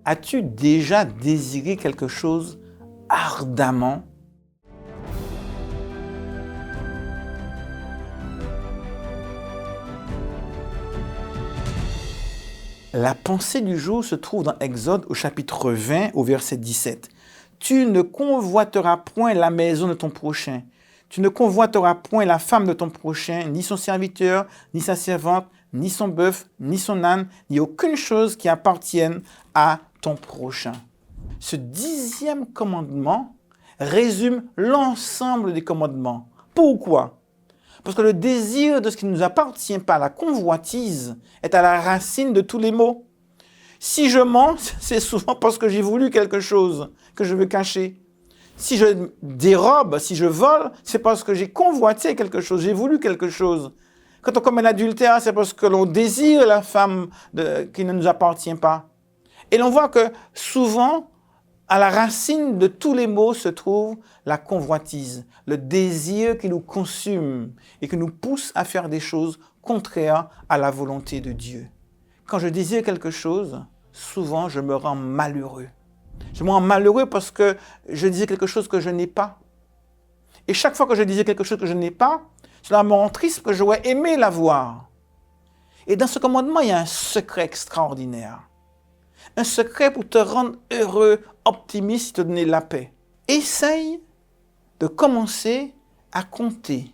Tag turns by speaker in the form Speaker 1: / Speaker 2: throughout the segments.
Speaker 1: As-tu déjà désiré quelque chose ardemment? La pensée du jour se trouve dans Exode au chapitre 20 au verset 17. Tu ne convoiteras point la maison de ton prochain. Tu ne convoiteras point la femme de ton prochain, ni son serviteur, ni sa servante, ni son bœuf, ni son âne, ni aucune chose qui appartienne à ton prochain. Ce 10e commandement résume l'ensemble des commandements. Pourquoi? Parce que le désir de ce qui ne nous appartient pas, la convoitise, est à la racine de tous les maux. Si je mens, c'est souvent parce que j'ai voulu quelque chose que je veux cacher. Si je dérobe, si je vole, c'est parce que j'ai convoité quelque chose, j'ai voulu quelque chose. Quand on commet l'adultère, c'est parce que l'on désire la femme qui ne nous appartient pas. Et l'on voit que souvent, à la racine de tous les maux se trouve la convoitise, le désir qui nous consume et qui nous pousse à faire des choses contraires à la volonté de Dieu. Quand je désire quelque chose, souvent je me rends malheureux. Je me rends malheureux parce que je désire quelque chose que je n'ai pas. Et chaque fois que je désire quelque chose que je n'ai pas, cela me rend triste parce que j'aurais aimé l'avoir. Et dans ce commandement, il y a un secret extraordinaire. Un secret pour te rendre heureux, optimiste, te donner la paix. Essaye de commencer à compter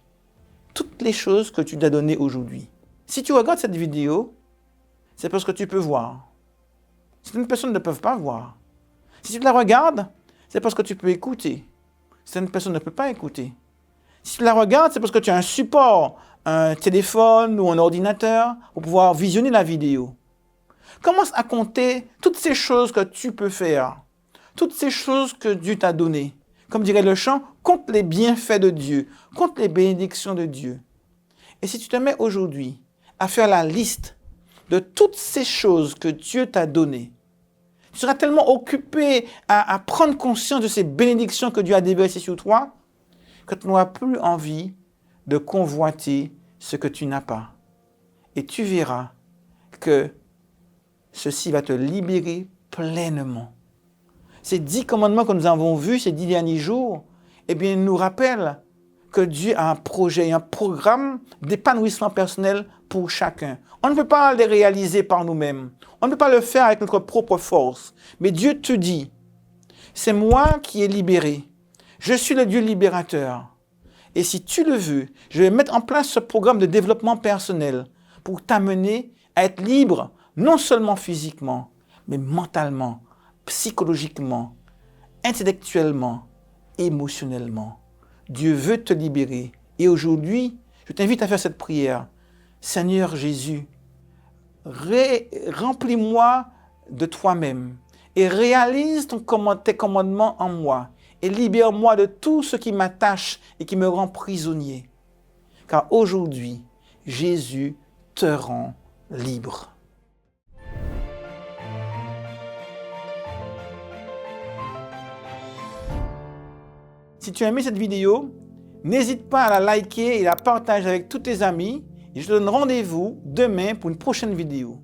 Speaker 1: toutes les choses que tu t'as données aujourd'hui. Si tu regardes cette vidéo, c'est parce que tu peux voir. Certaines personnes ne peuvent pas voir. Si tu la regardes, c'est parce que tu peux écouter. Certaines personnes ne peuvent pas écouter. Si tu la regardes, c'est parce que tu as un support, un téléphone ou un ordinateur pour pouvoir visionner la vidéo. Commence à compter toutes ces choses que tu peux faire, toutes ces choses que Dieu t'a données. Comme dirait le chant, compte les bienfaits de Dieu, compte les bénédictions de Dieu. Et si tu te mets aujourd'hui à faire la liste de toutes ces choses que Dieu t'a données, tu seras tellement occupé à prendre conscience de ces bénédictions que Dieu a déversées sur toi que tu n'auras plus envie de convoiter ce que tu n'as pas. Et tu verras que ceci va te libérer pleinement. Ces 10 commandements que nous avons vus ces 10 derniers jours, eh bien, nous rappellent que Dieu a un projet, un programme d'épanouissement personnel pour chacun. On ne peut pas les réaliser par nous-mêmes. On ne peut pas le faire avec notre propre force. Mais Dieu te dit, c'est moi qui ai libéré. Je suis le Dieu libérateur. Et si tu le veux, je vais mettre en place ce programme de développement personnel pour t'amener à être libre, non seulement physiquement, mais mentalement, psychologiquement, intellectuellement, émotionnellement. Dieu veut te libérer. Et aujourd'hui, je t'invite à faire cette prière. Seigneur Jésus, remplis-moi de toi-même et réalise tes commandements en moi et libère-moi de tout ce qui m'attache et qui me rend prisonnier. Car aujourd'hui, Jésus te rend libre. Si tu as aimé cette vidéo, n'hésite pas à la liker et à la partager avec tous tes amis. Et je te donne rendez-vous demain pour une prochaine vidéo.